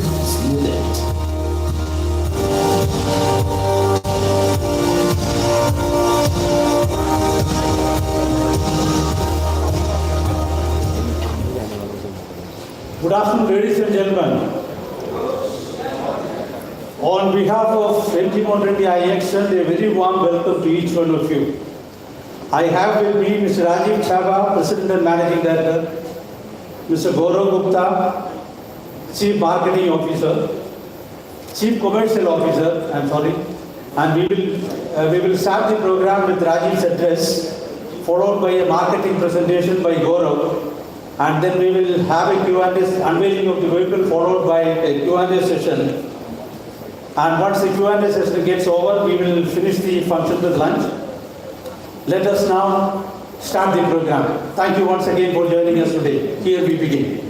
Smooth it. Good afternoon, ladies and gentlemen. On behalf of NT Modernity, I extend a very warm welcome to each one of you. I have with me Mr. Rajiv Chhabra, President and Managing Director, Mr. Gaurav Gupta, Chief Marketing Officer, Chief Commercial Officer, and we will start the program with Rajiv's address, followed by a marketing presentation by Gaurav, and then we will have a Q&A, unveiling of the vehicle, followed by a Q&A session. And once the Q&A session gets over, we will finish the function with lunch. Let us now start the program. Thank you once again for joining us today. Here we begin.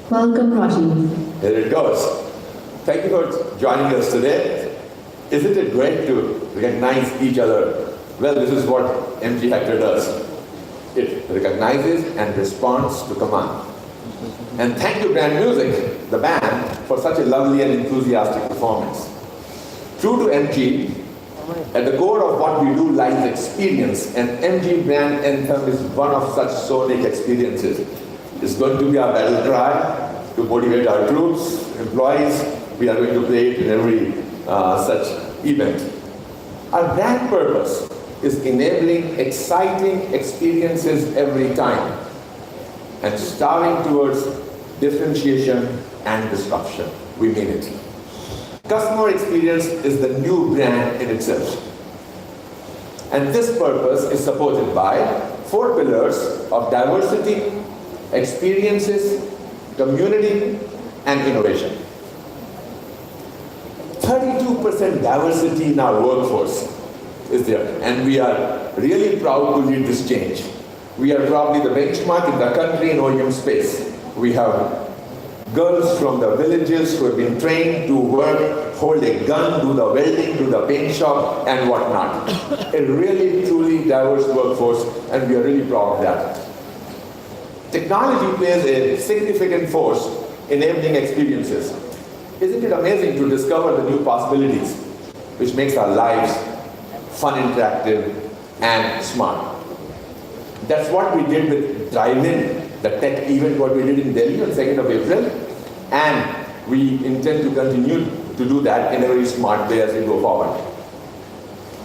Welcome, Rajiv. Here it goes. Thank you for joining us today. Isn't it great to recognize each other? Well, this is what MG Hector does. It recognizes and responds to command. And thank you, Brand Music, the band, for such a lovely and enthusiastic performance. True to MG, at the core of what we do lies experience, and MG Brand Anthem is one of such sonic experiences. It's going to be our battle cry to motivate our troops, employees. We are going to play it in every such event. Our brand purpose is enabling exciting experiences every time and starving towards differentiation and disruption. We mean it. Customer experience is the new brand in itself. And this purpose is supported by 4 pillars of diversity, experiences, community, and innovation. 32% diversity in our workforce is there, and we are really proud to lead this change. We are probably the benchmark in the country in OEM space. We have girls from the villages who have been trained to work, hold a gun, do the welding, do the paint shop, and whatnot. A really, truly diverse workforce, and we are really proud of that. Technology plays a significant force enabling experiences. Isn't it amazing to discover the new possibilities, which makes our lives fun, interactive, and smart? That's what we did with Drive-In, the tech event, what we did in Delhi on 2nd of April, and we intend to continue to do that in a very smart way as we go forward.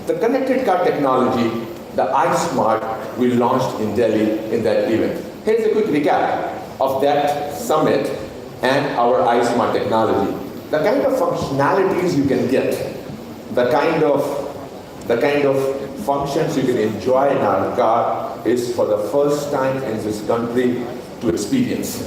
The connected car technology, the iSmart, we launched in Delhi in that event. Here's a quick recap of that summit and our iSmart technology. The kind of functionalities you can get, the kind of functions you can enjoy in our car is for the first time in this country to experience.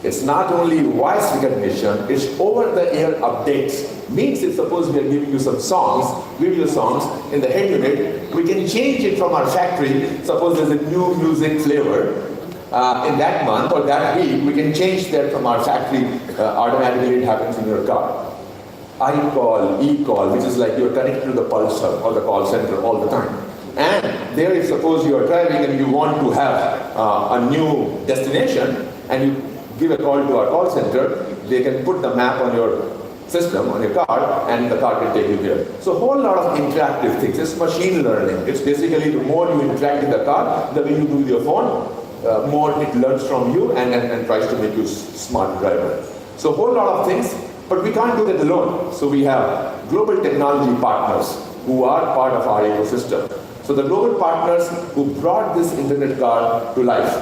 It's not only voice recognition, it's over-the-air updates. Means if suppose we are giving you some songs, video songs in the head unit, we can change it from our factory. Suppose there's a new music flavor in that month or that week, we can change that from our factory. Automatically it happens in your car. iCall, eCall, which is like you're connected to the pulsar or the call center all the time. And there, if suppose you are driving and you want to have a new destination and you give a call to our call center, they can put the map on your system, on your car, and the car can take you there. So a whole lot of interactive things. It's machine learning. It's basically the more you interact with the car, the way you do with your phone, more it learns from you and tries to make you a smart driver. So a whole lot of things. But we can't do that alone. So we have global technology partners who are part of our ecosystem. So the global partners who brought this internet car to life.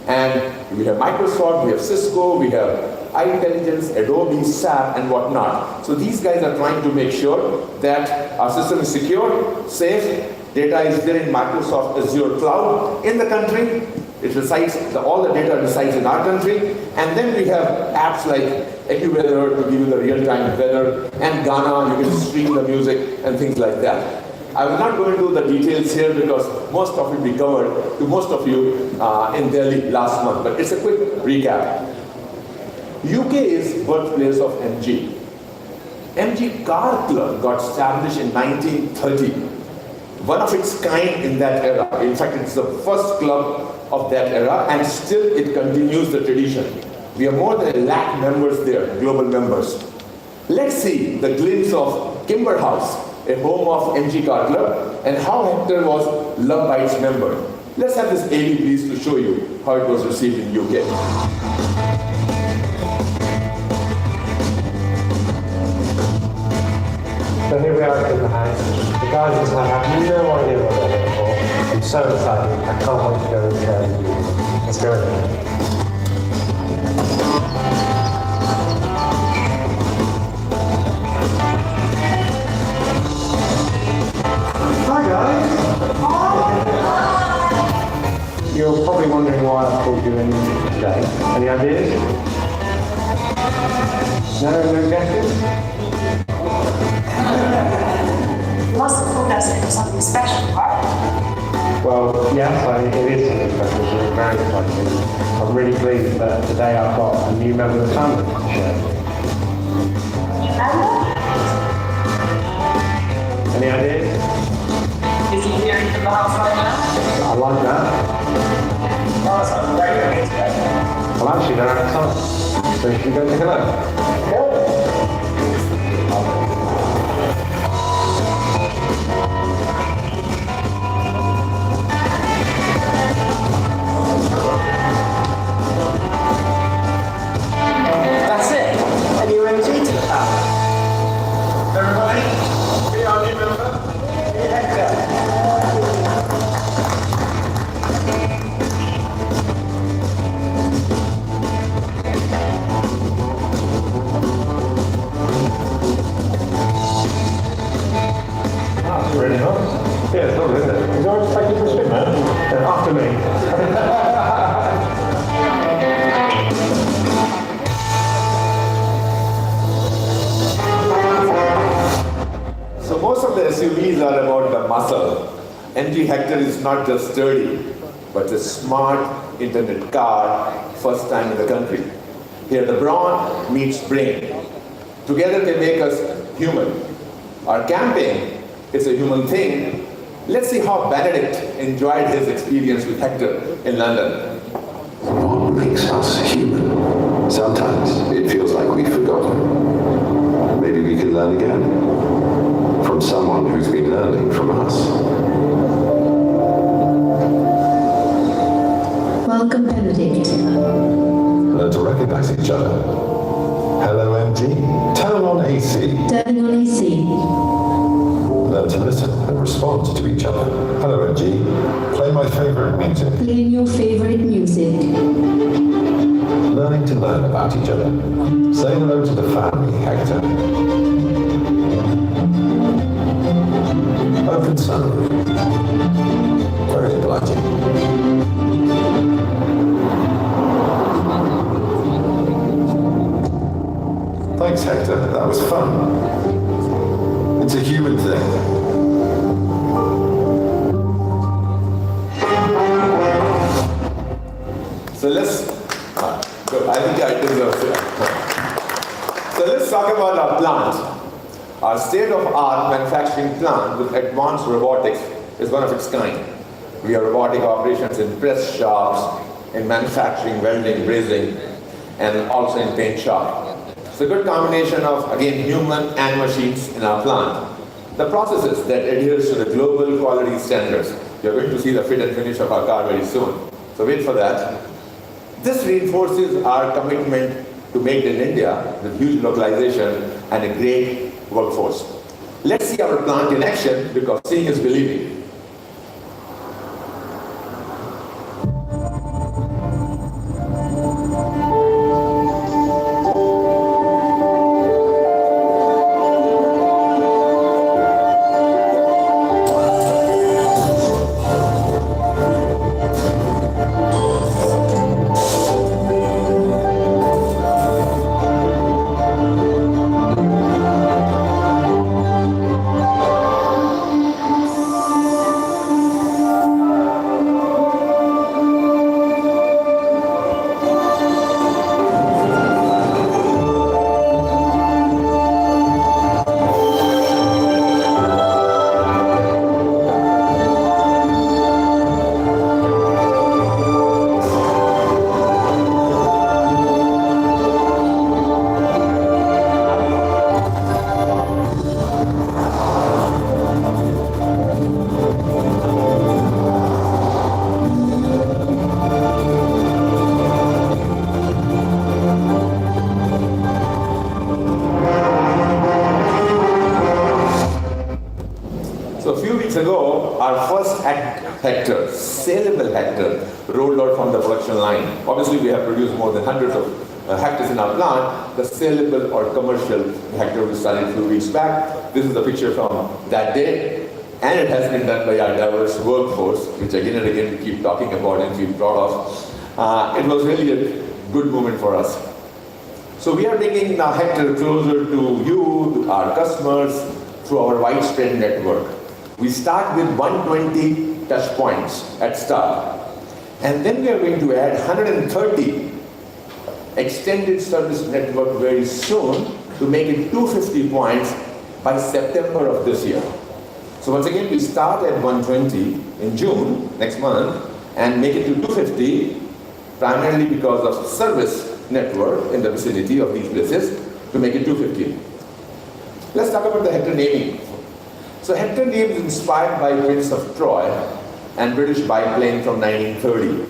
And we have Microsoft, we have Cisco, we have iIntelligence, Adobe, SAP, and whatnot. So these guys are trying to make sure that our system is secure, safe, data is there in Microsoft Azure cloud in the country. It resides, all the data resides in our country. And then we have apps like AccuWeather to give you the real-time weather, and Ghana, you can stream the music and things like that. I will not go into the details here because most of it we covered to most of you in Delhi last month, but it's a quick recap. UK is birthplace of MG. MG Car Club got established in 1930. One of its kind in that era. In fact, it's the first club of that era, and still it continues the tradition. We have more than 1 lakh members there, global members. Let's see the glimpse of Kimber House, a home of MG Car Club, and how Hector was loved by its member. Let's have this AV please to show you how it was received in UK. So here we are in the house. The guys inside have no idea what they're here for. I'm so excited. I can't wait to go inside and use it. Let's go in. Hi guys! You're probably wondering why I've called you in today. Any ideas? No guesses? Must have called us in for something special, right? Well, yes, it is something special. It's very exciting. I'm really pleased that today I've got a new member of the family to share. Any ideas? Is he here in the house right now? I like that. Oh, that sounds great. Well, actually, they're outside. So should we go take a look? That's it. And you're MG to the family. Everybody, be our new member. Be Hector. That's really nice. Yeah, it's lovely, isn't it? Is there a take you for a spin, man? Yeah, after me. So most of the SUVs are about the muscle. MG Hector is not just sturdy, but a smart internet car, first time in the country. Here the brawn meets brain. Together they make us human. Our camping is a human thing. Let's see how Benedict enjoyed his experience with Hector in London. What makes us human? Sometimes it feels like we've forgotten. Maybe we can learn again. From someone who's been learning from us. Welcome, Benedict. Learn to recognize each other. Hello, MG. Turn on AC. Turning on AC. Learn to listen and respond to each other. Hello, MG. Play my favorite music. Playing your favorite music. Learning to learn about each other. Say hello to the family, Hector. Open sunroof. Very obliging. Thanks, Hector. That was fun. It's a human thing. So let's, good, I think I deserve it. So let's talk about our plant. Our state-of-art manufacturing plant with advanced robotics is one of its kind. We have robotic operations in press shops, in manufacturing, welding, brazing, and also in paint shop. It's a good combination of, again, human and machines in our plant. The processes that adheres to the global quality standards. You're going to see the fit and finish of our car very soon. So wait for that. This reinforces our commitment to make it in India with huge localization and a great workforce. Let's see our plant in action because seeing is believing. Hector, saleable Hector, rolled out from the production line. Obviously, we have produced more than hundreds of Hectors in our plant. The saleable or commercial Hector we started a few weeks back. This is the picture from that day. And it has been done by our diverse workforce, which again and again we keep talking about and feel proud of. It was really a good moment for us. So we are bringing now Hector closer to you, to our customers, through our widespread network. We start with 120 touch points at start. And then we are going to add 130 extended service network very soon to make it 250 points by September of this year. So once again, we start at 120 in June, next month, and make it to 250, primarily because of service network in the vicinity of these places, to make it 250. Let's talk about the Hector naming. So Hector name is inspired by Prince of Troy and British biplane from 1930,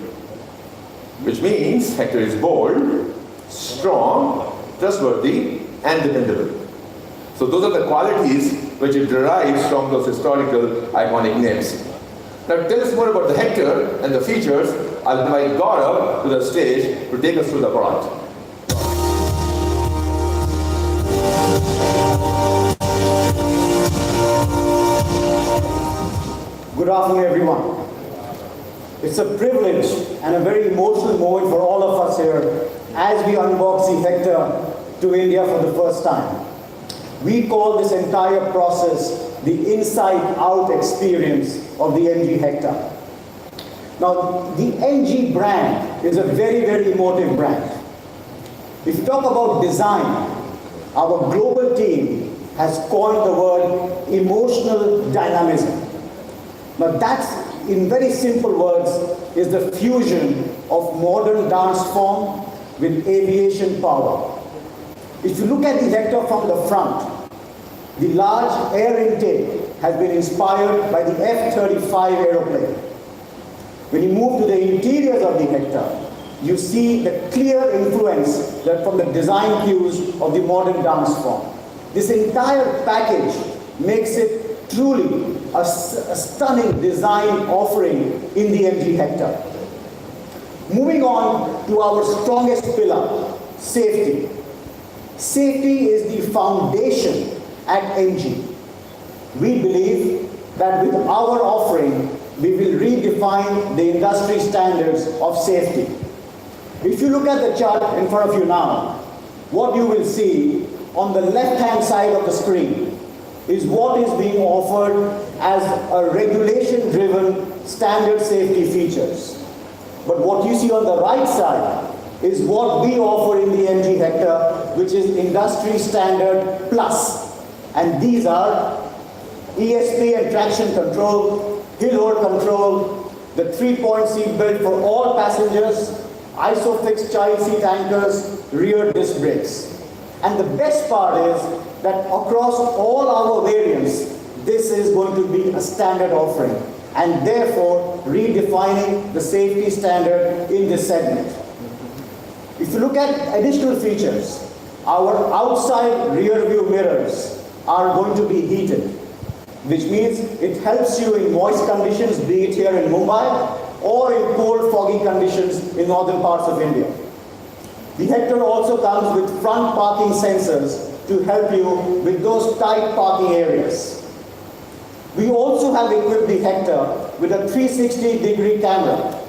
which means Hector is bold, strong, trustworthy, and dependable. So those are the qualities which it derives from those historical iconic names. Now to tell us more about the Hector and the features, I'll invite Gaurav to the stage to take us through the product. Good afternoon, everyone. It's a privilege and a very emotional moment for all of us here as we unbox the Hector to India for the first time. We call this entire process the inside-out experience of the MG Hector. Now, the MG brand is a very, very emotive brand. If you talk about design, our global team has coined the word emotional dynamism. Now that's, in very simple words, is the fusion of modern dance form with aviation power. If you look at the Hector from the front, the large air intake has been inspired by the F-35 aeroplane. When you move to the interiors of the Hector, you see the clear influence that from the design cues of the modern dance form. This entire package makes it truly a stunning design offering in the MG Hector. Moving on to our strongest pillar, safety. Safety is the foundation at MG. We believe that with our offering, we will redefine the industry standards of safety. If you look at the chart in front of you now, what you will see on the left-hand side of the screen is what is being offered as a regulation-driven standard safety features. But what you see on the right side is what we offer in the MG Hector, which is industry standard plus. And these are ESP and traction control, hill hold control, the 3-point seat belt for all passengers, ISOFIX child seat anchors, rear disc brakes. And the best part is that across all our variants, this is going to be a standard offering, and therefore redefining the safety standard in this segment. If you look at additional features, our outside rear view mirrors are going to be heated, which means it helps you in moist conditions, be it here in Mumbai or in cold, foggy conditions in northern parts of India. The Hector also comes with front parking sensors to help you with those tight parking areas. We also have equipped the Hector with a 360-degree camera.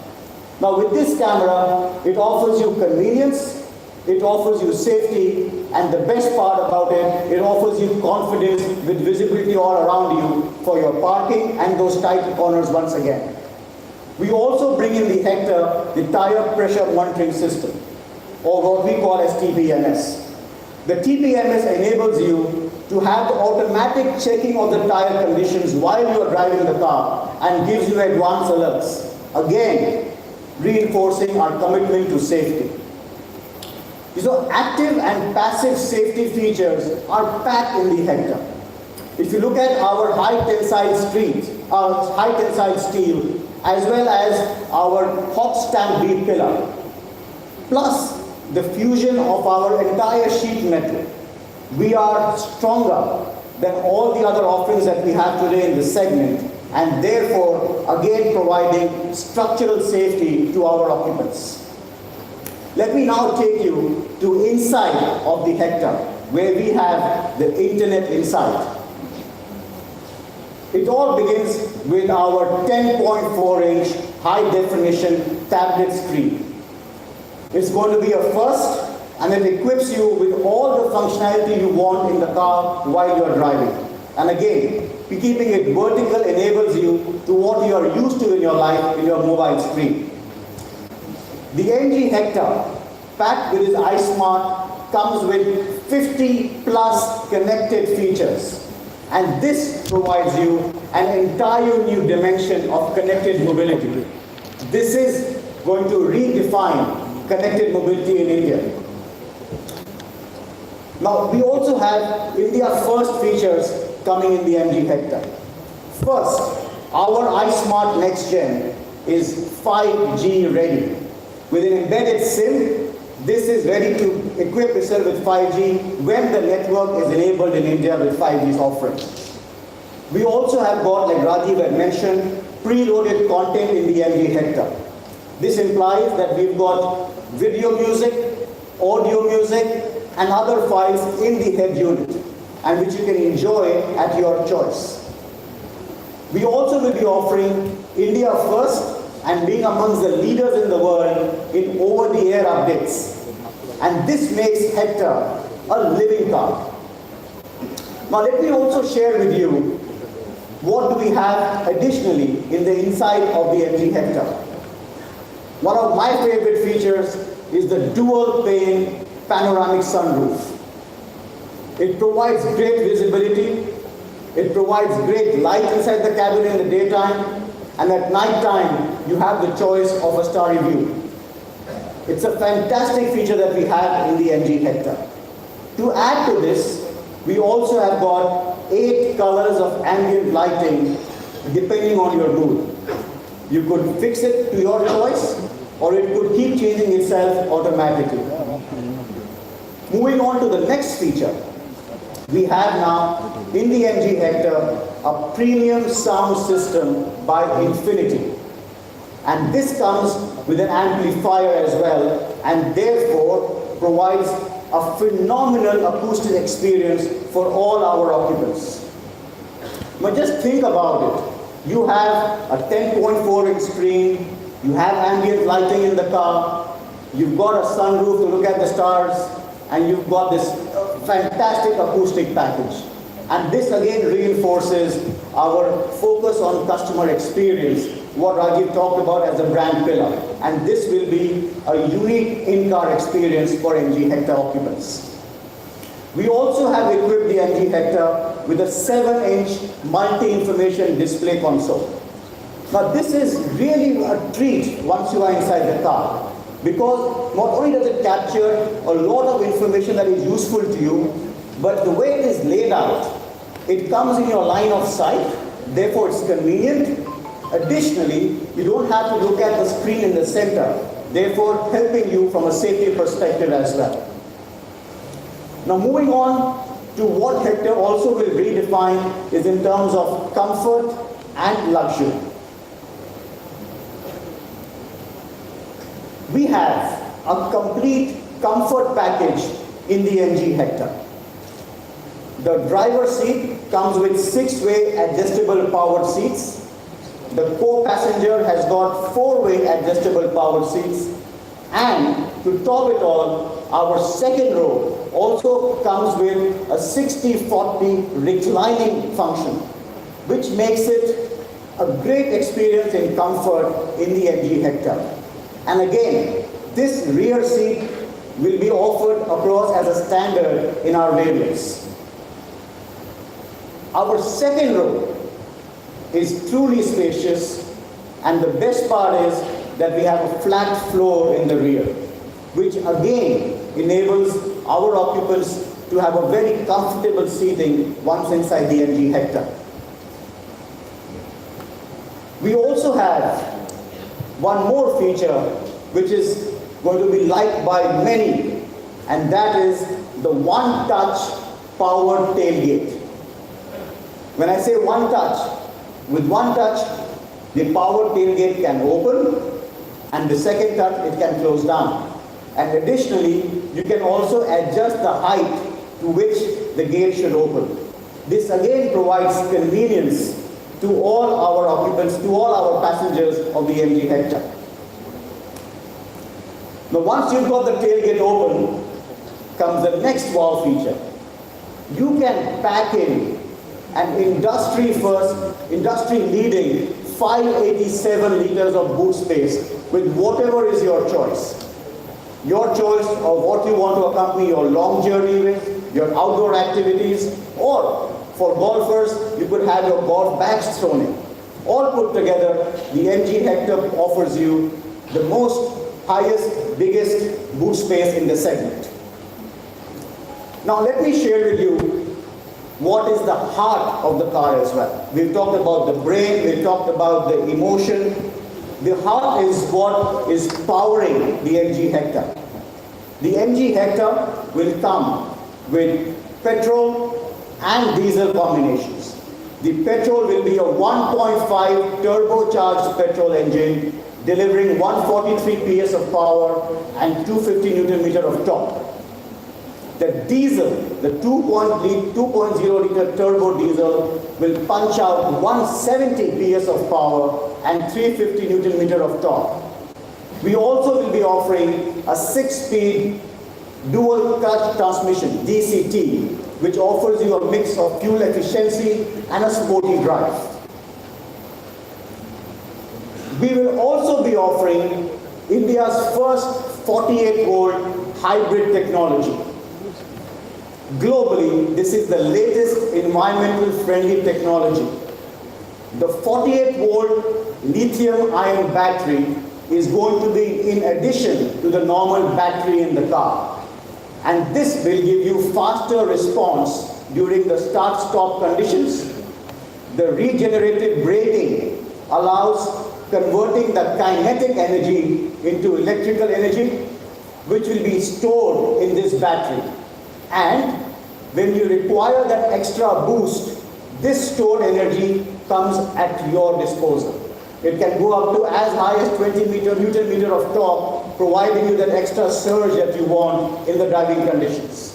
Now with this camera, it offers you convenience, it offers you safety, and the best part about it, it offers you confidence with visibility all around you for your parking and those tight corners once again. We also bring in the Hector the tire pressure monitoring system, or what we call as TPMS. The TPMS enables you to have the automatic checking of the tire conditions while you are driving the car and gives you advanced alerts. Again, reinforcing our commitment to safety. So active and passive safety features are packed in the Hector. If you look at our high tensile steel, as well as our hot stamp bead pillar, plus the fusion of our entire sheet metal, we are stronger than all the other offerings that we have today in this segment, and therefore again providing structural safety to our occupants. Let me now take you to inside of the Hector, where we have the internet inside. It all begins with our 10.4-inch high-definition tablet screen. It's going to be a first, and it equips you with all the functionality you want in the car while you're driving. And again, keeping it vertical enables you to what you are used to in your life in your mobile screen. The MG Hector, packed with its iSmart, comes with 50 plus connected features. And this provides you an entire new dimension of connected mobility. This is going to redefine connected mobility in India. Now, we also have India's first features coming in the MG Hector. First, our iSmart Next Gen is 5G ready. With an embedded SIM, this is ready to equip itself with 5G when the network is enabled in India with 5G's offerings. We also have got, like Rajiv had mentioned, preloaded content in the MG Hector. This implies that we've got video music, audio music, and other files in the head unit, and which you can enjoy at your choice. We also will be offering India first and being amongst the leaders in the world in over-the-air updates. And this makes Hector a living car. Now let me also share with you what do we have additionally in the inside of the MG Hector. One of my favorite features is the dual-pane panoramic sunroof. It provides great visibility, it provides great light inside the cabin in the daytime, and at night time you have the choice of a starry view. It's a fantastic feature that we have in the MG Hector. To add to this, we also have got 8 colors of ambient lighting depending on your mood. You could fix it to your choice, or it could keep changing itself automatically. Moving on to the next feature, we have now in the MG Hector a premium sound system by Infinity. And this comes with an amplifier as well, and therefore provides a phenomenal acoustic experience for all our occupants. Now just think about it. You have a 10.4-inch screen, you have ambient lighting in the car, you've got a sunroof to look at the stars, and you've got this fantastic acoustic package. And this again reinforces our focus on customer experience, what Rajiv talked about as a brand pillar. And this will be a unique in-car experience for MG Hector occupants. We also have equipped the MG Hector with a 7-inch multi-information display console. Now this is really a treat once you are inside the car, because not only does it capture a lot of information that is useful to you, but the way it is laid out, it comes in your line of sight, therefore it's convenient. Additionally, you don't have to look at the screen in the center, therefore helping you from a safety perspective as well. Now moving on to what Hector also will redefine is in terms of comfort and luxury. We have a complete comfort package in the MG Hector. The driver's seat comes with 6-way adjustable powered seats. The co-passenger has got 4-way adjustable powered seats. And to top it all, our second row also comes with a 60-40 reclining function, which makes it a great experience in comfort in the MG Hector. And again, this rear seat will be offered across as a standard in our variants. Our second row is truly spacious, and the best part is that we have a flat floor in the rear, which again enables our occupants to have a very comfortable seating once inside the MG Hector. We also have one more feature which is going to be liked by many, and that is the one-touch powered tailgate. When I say one touch, with one touch, the powered tailgate can open, and the second touch, it can close down. And additionally, you can also adjust the height to which the gate should open. This again provides convenience to all our occupants, to all our passengers of the MG Hector. Now once you've got the tailgate open, comes the next wow feature. You can pack in an industry-leading 587 liters of boot space with whatever is your choice. Your choice of what you want to accompany your long journey with, your outdoor activities, or for golfers, you could have your golf bags thrown in. All put together, the MG Hector offers you the biggest boot space in the segment. Now let me share with you what is the heart of the car as well. We've talked about the brain, we've talked about the emotion. The heart is what is powering the MG Hector. The MG Hector will come with petrol and diesel combinations. The petrol will be a 1.5 turbocharged petrol engine delivering 143 PS of power and 250 Newton meter of torque. The diesel, the 2.0 liter turbo diesel will punch out 170 PS of power and 350 Newton meter of torque. We also will be offering a 6-speed dual clutch transmission, DCT, which offers you a mix of fuel efficiency and a sporty drive. We will also be offering India's first 48-volt hybrid technology. Globally, this is the latest environmental friendly technology. The 48-volt lithium-ion battery is going to be in addition to the normal battery in the car. And this will give you faster response during the start-stop conditions. The regenerative braking allows converting the kinetic energy into electrical energy, which will be stored in this battery. And when you require that extra boost, this stored energy comes at your disposal. It can go up to as high as 20 Newton meter of torque, providing you that extra surge that you want in the driving conditions.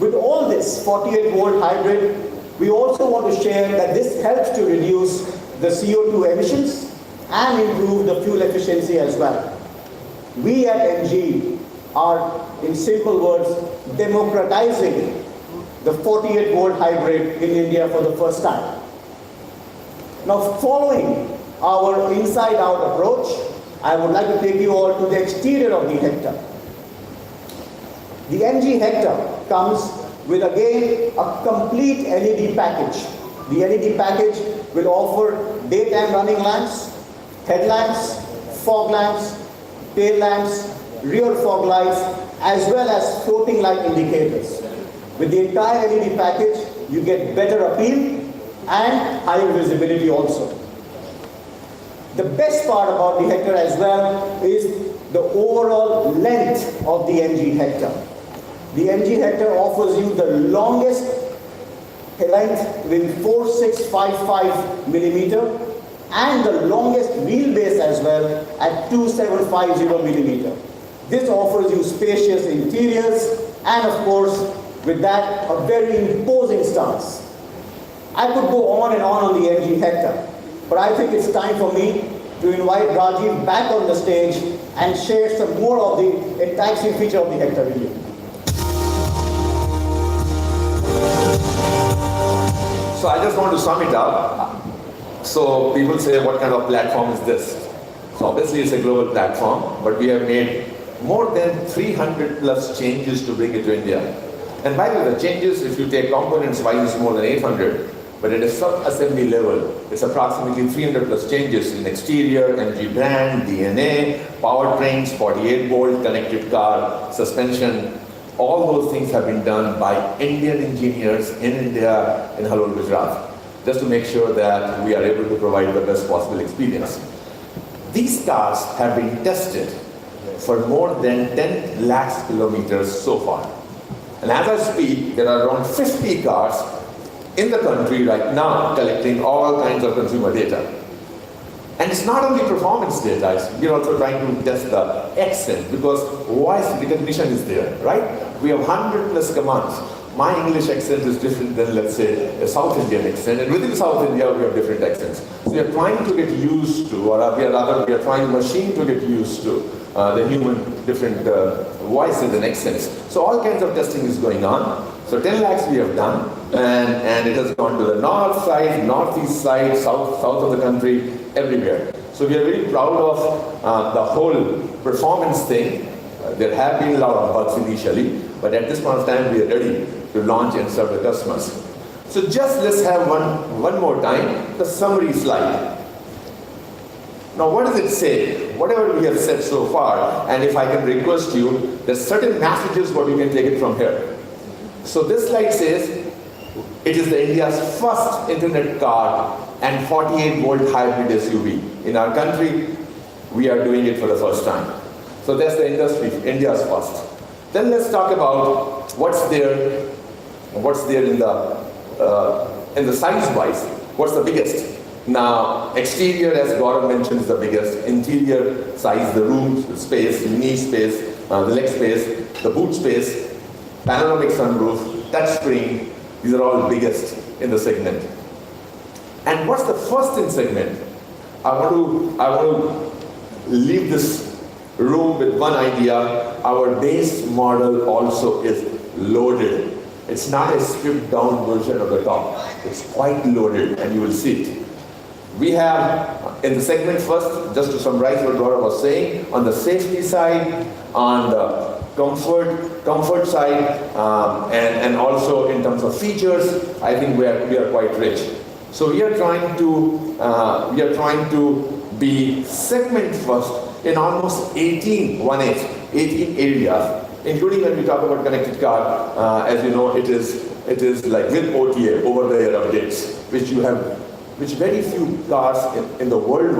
With all this 48-volt hybrid, we also want to share that this helps to reduce the CO2 emissions and improve the fuel efficiency as well. We at MG are, in simple words, democratizing the 48-volt hybrid in India for the first time. Now, following our inside-out approach, I would like to take you all to the exterior of the Hector. The MG Hector comes with, again, a complete LED package. The LED package will offer daytime running lamps, headlamps, fog lamps, tail lamps, rear fog lights, as well as floating light indicators. With the entire LED package, you get better appeal and higher visibility also. The best part about the Hector as well is the overall length of the MG Hector. The MG Hector offers you the longest length with 4655 millimeter and the longest wheelbase as well at 2750 millimeter. This offers you spacious interiors and of course with that a very imposing stance. I could go on and on the MG Hector, but I think it's time for me to invite Rajiv back on the stage and share some more of the enticing feature of the Hector with you. So I just want to sum it up. So people say, what kind of platform is this? So obviously it's a global platform, but we have made more than 300 plus changes to bring it to India. And by the way, the changes, if you take components wise, is more than 800. But at a sub-assembly level, it's approximately 300 plus changes in exterior, MG brand, DNA, powertrains, 48-volt, connected car, suspension. All those things have been done by Indian engineers in India, in Halol, Gujarat, just to make sure that we are able to provide the best possible experience. These cars have been tested for more than 10 lakhs kilometers so far. And as I speak, there are around 50 cars in the country right now collecting all kinds of consumer data. And it's not only performance data, we're also trying to test the accent because voice recognition is there, right? We have 100 plus commands. My English accent is different than, let's say, a South Indian accent, and within South India we have different accents. So we are trying to get used to, or we are trying machine to get used to the human different voice in the next sense. So all kinds of testing is going on. So 10 lakhs we have done, and it has gone to the north side, northeast side, south of the country, everywhere. So we are very proud of the whole performance thing. There have been a lot of bugs initially, but at this point of time we are ready to launch and serve the customers. So just let's have one more time, the summary slide. Now what does it say? Whatever we have said so far, and if I can request you, there's certain messages what you can take it from here. So this slide says, it is the India's first internet car and 48-volt hybrid SUV. In our country, we are doing it for the first time. So that's the industry, India's first. Then let's talk about what's there in the size-wise. What's the biggest? Now, exterior, as Gaurav mentioned, is the biggest. Interior size, the room space, knee space, the leg space, the boot space, panoramic sunroof, touchscreen, these are all biggest in the segment. And what's the first in segment? I want to leave this room with one idea. Our base model also is loaded. It's not a stripped down version of the top. It's quite loaded, and you will see it. We have in the segment first, just to summarize what Gaurav was saying, on the safety side, on the comfort side, and also in terms of features, I think we are quite rich. So we are trying to be segment first in almost 18 areas, including when we talk about connected car. As you know, it is like with OTA, over-the-air updates, which very few cars in the world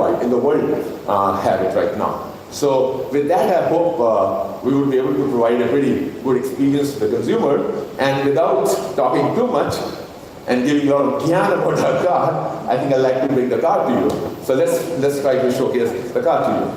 have it right now. So with that, I hope we would be able to provide a pretty good experience to the consumer. And without talking too much and giving a lot of gyan about our car, I think I'd like to bring the car to you. So let's try to showcase the car to you.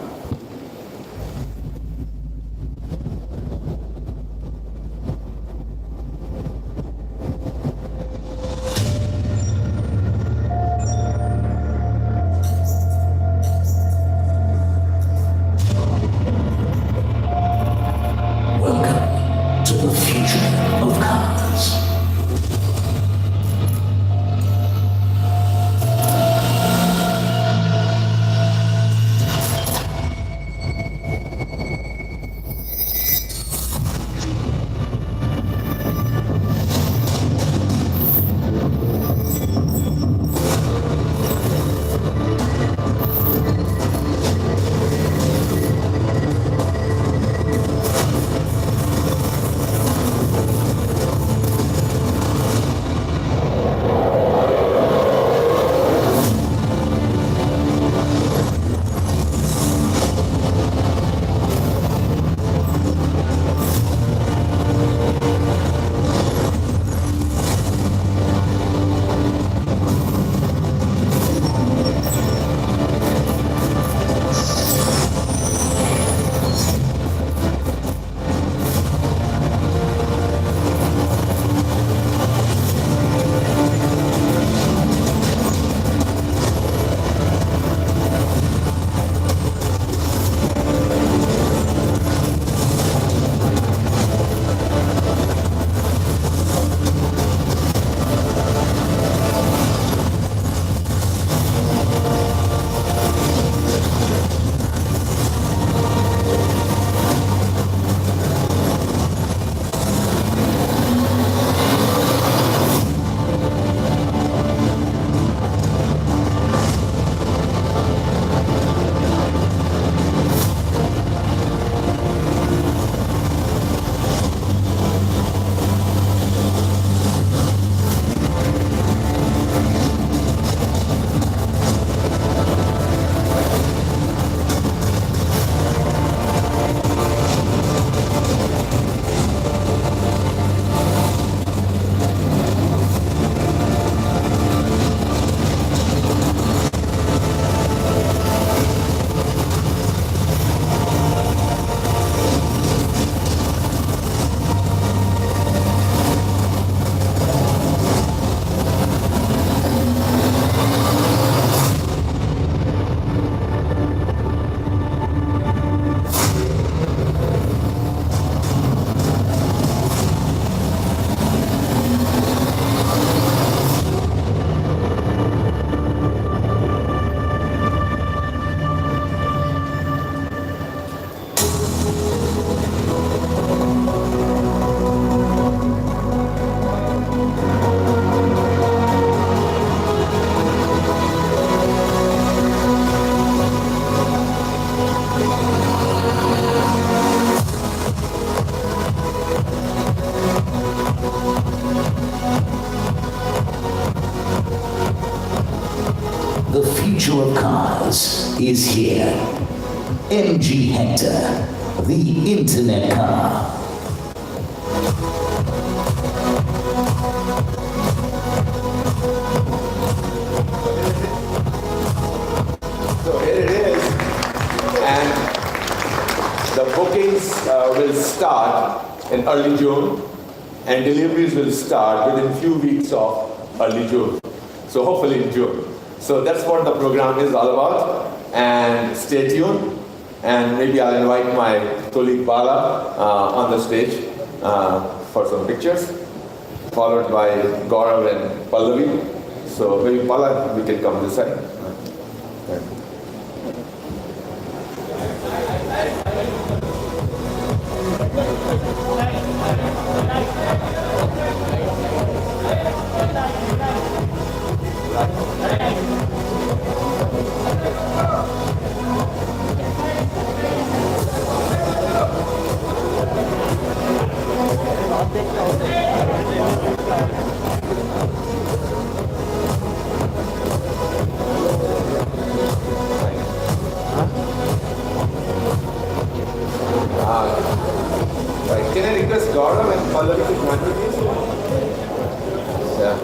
future of cars is here. MG Hector, the internet car. So here it is, and the bookings will start in early June, and deliveries will start within few weeks of early June. So hopefully in June. So that's what the program is all about, and stay tuned, and maybe I'll invite my colleague Bala on the stage for some pictures, followed by Gaurav and Pallavi. So maybe Bala, we can come this side. Right. Can I request Gaurav and Pallavi to join me, please? Yeah.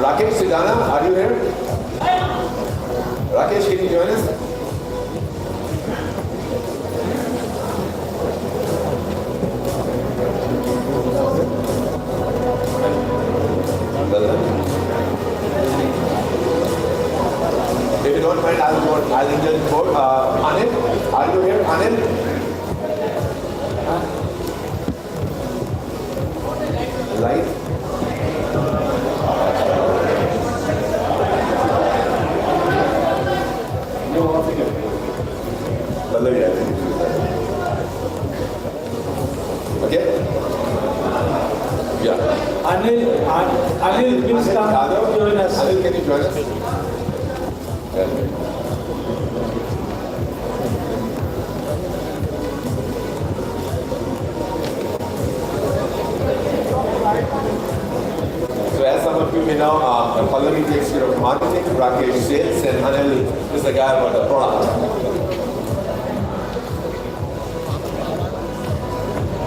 Rakesh Sidana, are you here? Rakesh, can you join us? If you don't mind, I'll injure the board. Anil, are you here? Anil? Light? Pallavi, I think. Okay? Yeah. Anil, please come join us. Anil, can you join us? Yeah. So as some of you may know, Pallavi takes care of marketing, Rakesh sales, and Anil is the guy about the product.